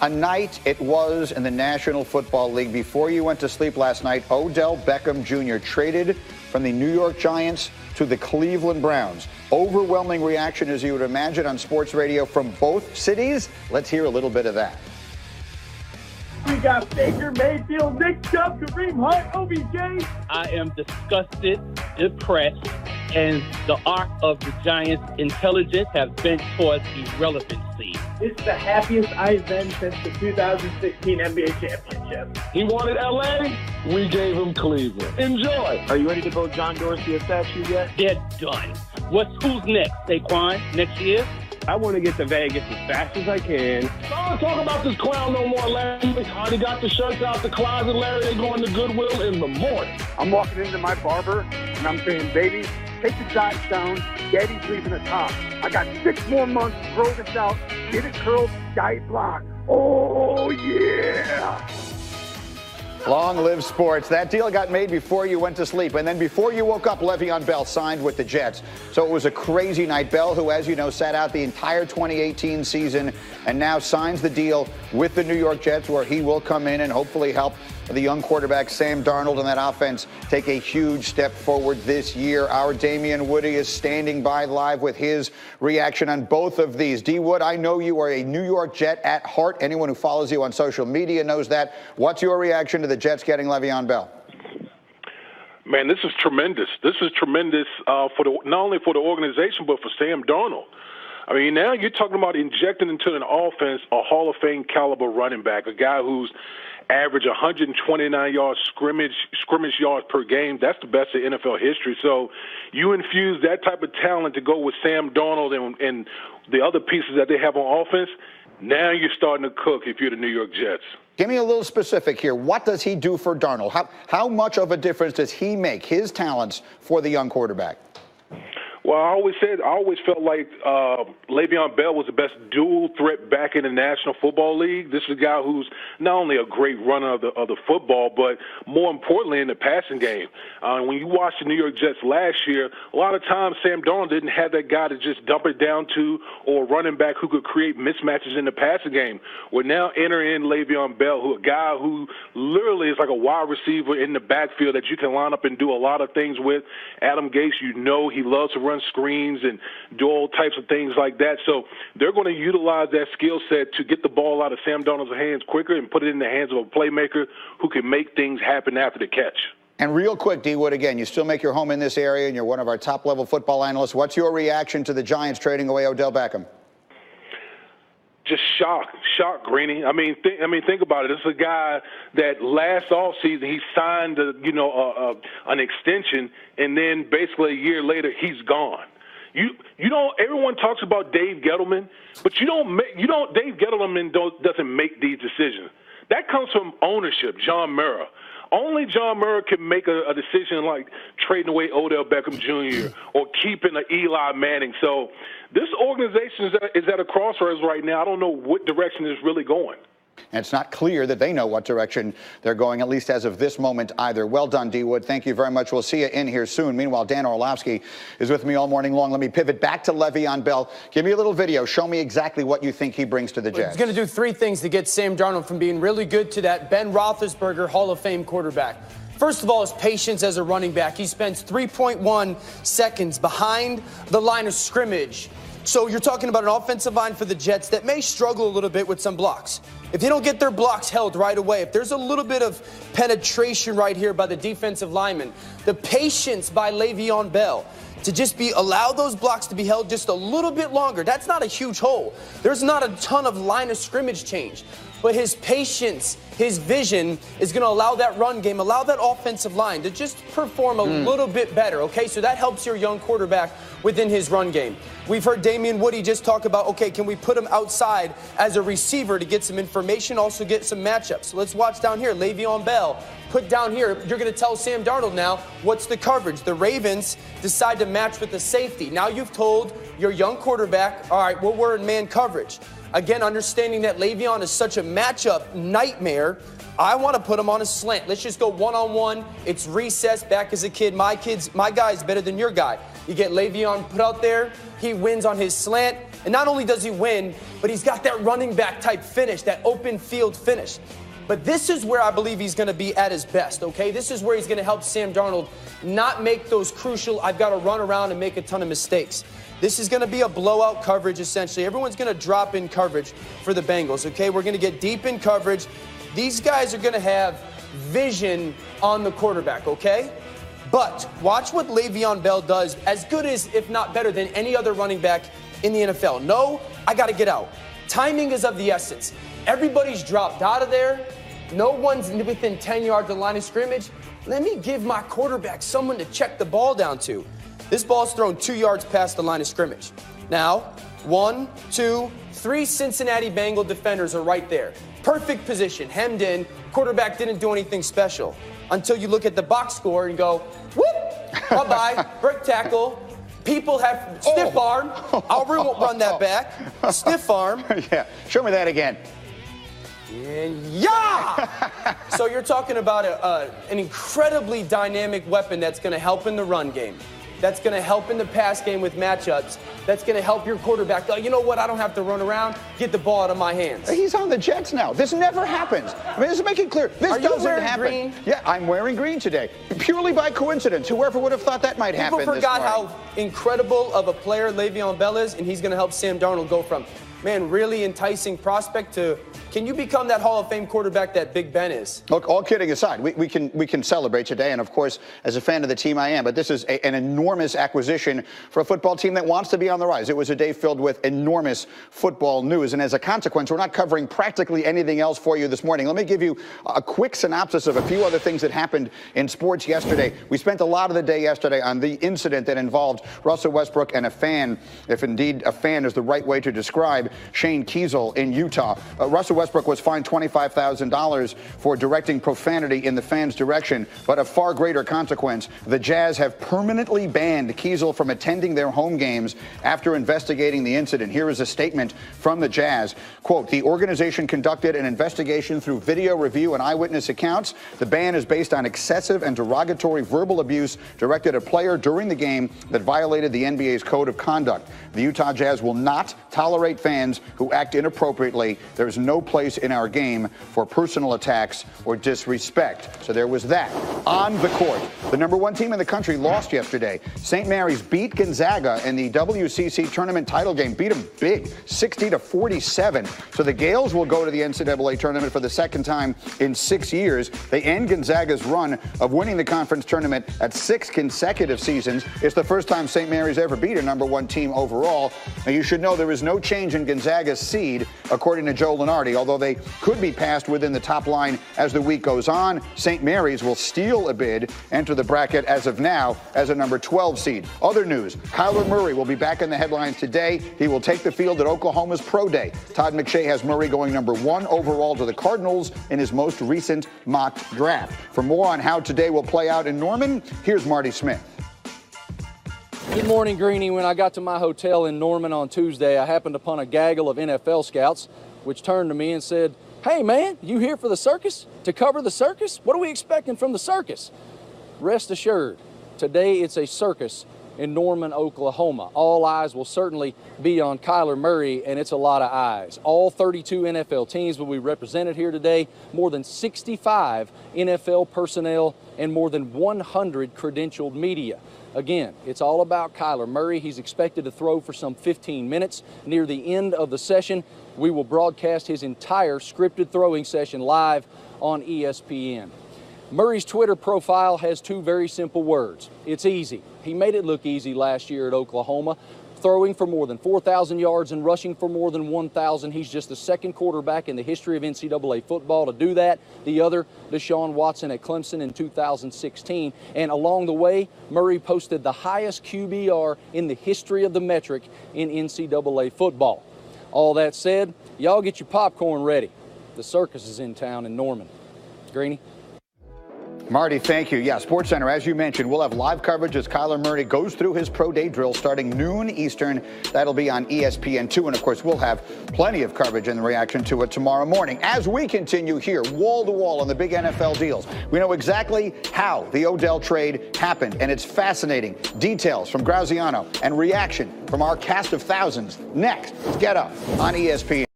a night it was in the National Football League. Before you went to sleep last night, Odell Beckham Jr. traded from the New York Giants to the Cleveland Browns. Overwhelming reaction, as you would imagine, on sports radio from both cities. Let's hear a little bit of that. We got Baker Mayfield, Nick Chubb, Kareem Hunt, OBJ. I am disgusted, depressed, and the arc of the Giants' intelligence has bent towards irrelevancy. This is the happiest I've been since the 2016 NBA championship. He wanted LA, we gave him Cleveland. Enjoy. Are you ready to vote John Dorsey a statue yet? They're done. Who's next, Saquon? Next year? I want to get to Vegas as fast as I can. Don't talk about this clown no more, Larry. I already got the shirts out the closet, Larry. They're going to Goodwill in the morning. I'm walking into my barber, and I'm saying, baby, take the sides down. Daddy's leaving the top. I got 6 more months to grow this out, get it curled, dye it blonde. Oh, yeah. Long live sports. That deal got made before you went to sleep. And then before you woke up, Le'Veon Bell signed with the Jets. So it was a crazy night. Bell, who, as you know, sat out the entire 2018 season and now signs the deal with the New York Jets, where he will come in and hopefully help the young quarterback Sam Darnold and that offense take a huge step forward this year. Our Damian Woody is standing by live with his reaction on both of these. D. Wood, I know you are a New York Jet at heart. Anyone who follows you on social media knows that. What's your reaction to the Jets getting Le'Veon Bell? Man, this is tremendous. This is tremendous for not only for the organization, but for Sam Darnold. I mean, now you're talking about injecting into an offense a Hall of Fame caliber running back, a guy who's average 129 yards scrimmage yards per game. That's the best in NFL history. So you infuse that type of talent to go with Sam Darnold and the other pieces that they have on offense. Now you're starting to cook if you're the New York Jets. Give me a little specific here. What does he do for Darnold? How much of a difference does he make, his talents, for the young quarterback? Well, I always felt like Le'Veon Bell was the best dual threat back in the National Football League. This is a guy who's not only a great runner of the football, but more importantly in the passing game. When you watch the New York Jets last year, a lot of times Sam Darnold didn't have that guy to just dump it down to, or a running back who could create mismatches in the passing game. We're now entering in Le'Veon Bell, a guy who literally is like a wide receiver in the backfield that you can line up and do a lot of things with. Adam Gase, you know he loves to run screens and do all types of things like that. So they're going to utilize that skill set to get the ball out of Sam Darnold's hands quicker and put it in the hands of a playmaker who can make things happen after the catch. And real quick, D. Wood, again, you still make your home in this area and you're one of our top-level football analysts. What's your reaction to the Giants trading away Odell Beckham? Just shock, Greeny. I mean, think about it. This is a guy that last offseason he signed, an extension, and then basically a year later he's gone. You don't. Everyone talks about Dave Gettleman, but Dave Gettleman doesn't make these decisions. That comes from ownership, John Mara. Only John Mara can make a decision like trading away Odell Beckham Jr. or keeping an Eli Manning. So this organization is at a crossroads right now. I don't know what direction it's really going. And it's not clear that they know what direction they're going, at least as of this moment either. Well done, D. Wood. Thank you very much. We'll see you in here soon. Meanwhile, Dan Orlovsky is with me all morning long. Let me pivot back to Le'Veon Bell. Give me a little video. Show me exactly what you think he brings to the Jets. He's going to do 3 things to get Sam Darnold from being really good to that Ben Roethlisberger Hall of Fame quarterback. First of all, his patience as a running back. He spends 3.1 seconds behind the line of scrimmage. So you're talking about an offensive line for the Jets that may struggle a little bit with some blocks. If they don't get their blocks held right away, if there's a little bit of penetration right here by the defensive lineman, the patience by Le'Veon Bell to just allow those blocks to be held just a little bit longer. That's not a huge hole. There's not a ton of line of scrimmage change. But his patience, his vision is going to allow that run game, allow that offensive line to just perform a little bit better, okay? So that helps your young quarterback within his run game. We've heard Damian Woody just talk about, okay, can we put him outside as a receiver to get some information, also get some matchups? So let's watch down here. Le'Veon Bell, put down here. You're going to tell Sam Darnold now, what's the coverage? The Ravens decide to match with the safety. Now you've told your young quarterback, all right, well, we're in man coverage. Again, understanding that Le'Veon is such a matchup nightmare, I want to put him on a slant. Let's just go one-on-one. It's recess. Back as a kid, my guy's better than your guy. You get Le'Veon put out there. He wins on his slant. And not only does he win, but he's got that running back type finish, that open field finish. But this is where I believe he's going to be at his best, okay? This is where he's going to help Sam Darnold not make those crucial, I've got to run around and make a ton of mistakes. This is going to be a blowout coverage, essentially. Everyone's going to drop in coverage for the Bengals, okay? We're going to get deep in coverage. These guys are going to have vision on the quarterback, okay? But watch what Le'Veon Bell does, as good as, if not better than any other running back in the NFL. No, I got to get out. Timing is of the essence. Everybody's dropped out of there. No one's within 10 yards of the line of scrimmage. Let me give my quarterback someone to check the ball down to. This ball's thrown 2 yards past the line of scrimmage. Now, 1, 2, 3 Cincinnati Bengal defenders are right there. Perfect position, hemmed in. Quarterback didn't do anything special until you look at the box score and go, whoop, bye-bye, break tackle. People have stiff arm. I'll run that back. Stiff arm. Yeah, show me that again. And yeah! So you're talking about an incredibly dynamic weapon that's going to help in the run game. That's going to help in the pass game with matchups. That's going to help your quarterback. Oh, you know what? I don't have to run around. Get the ball out of my hands. He's on the Jets now. This never happens. I mean, let's make it clear. This doesn't happen. Green? Yeah, I'm wearing green today. Purely by coincidence. Whoever would have thought that might happen People forgot how incredible of a player Le'Veon Bell is, and he's going to help Sam Darnold go from, man, really enticing prospect to, can you become that Hall of Fame quarterback that Big Ben is? Look, all kidding aside, we can celebrate today, and of course, as a fan of the team I am, but this is an enormous acquisition for a football team that wants to be on the rise. It was a day filled with enormous football news, and as a consequence, we're not covering practically anything else for you this morning. Let me give you a quick synopsis of a few other things that happened in sports yesterday. We spent a lot of the day yesterday on the incident that involved Russell Westbrook and a fan, if indeed a fan is the right way to describe Shane Kiesel in Utah. Russell Westbrook was fined $25,000 for directing profanity in the fans' direction, but of far greater consequence, the Jazz have permanently banned Kiesel from attending their home games after investigating the incident. Here is a statement from the Jazz. Quote, the organization conducted an investigation through video review and eyewitness accounts. The ban is based on excessive and derogatory verbal abuse directed at a player during the game that violated the NBA's code of conduct. The Utah Jazz will not tolerate fans who act inappropriately. There is no place in our game for personal attacks or disrespect. So there was that. On the court, the number one team in the country lost yesterday. St. Mary's beat Gonzaga in the WCC tournament title game, beat them big, 60-47. So the Gales will go to the NCAA tournament for the second time in 6 years. They end Gonzaga's run of winning the conference tournament at 6 consecutive seasons. It's the first time St. Mary's ever beat a number one team overall. Now you should know there is no change in Gonzaga's seed, according to Joe Lunardi, although they could be passed within the top line as the week goes on. St. Mary's will steal a bid, enter the bracket as of now as a number 12 seed. Other news, Kyler Murray will be back in the headlines today. He will take the field at Oklahoma's Pro Day. Todd McShay has Murray going number 1 overall to the Cardinals in his most recent mock draft. For more on how today will play out in Norman, here's Marty Smith. Good morning, Greeny. When I got to my hotel in Norman on Tuesday, I happened upon a gaggle of NFL scouts, which turned to me and said, hey, man, you here for the circus? To cover the circus? What are we expecting from the circus? Rest assured, today it's a circus in Norman, Oklahoma. All eyes will certainly be on Kyler Murray, and it's a lot of eyes. All 32 NFL teams will be represented here today, more than 65 NFL personnel, and more than 100 credentialed media. Again, it's all about Kyler Murray. He's expected to throw for some 15 minutes. Near the end of the session, we will broadcast his entire scripted throwing session live on ESPN. Murray's Twitter profile has 2 very simple words. It's easy. He made it look easy last year at Oklahoma, throwing for more than 4,000 yards and rushing for more than 1,000. He's just the second quarterback in the history of NCAA football to do that. The other, Deshaun Watson at Clemson in 2016. And along the way, Murray posted the highest QBR in the history of the metric in NCAA football. All that said, y'all get your popcorn ready. The circus is in town in Norman. Greeny? Marty, thank you. Yeah, SportsCenter, as you mentioned, we'll have live coverage as Kyler Murray goes through his pro day drill starting noon Eastern. That'll be on ESPN2. And, of course, we'll have plenty of coverage and the reaction to it tomorrow morning. As we continue here, wall-to-wall on the big NFL deals, we know exactly how the Odell trade happened, and it's fascinating. Details from Graziano and reaction from our cast of thousands next. Get Up on ESPN.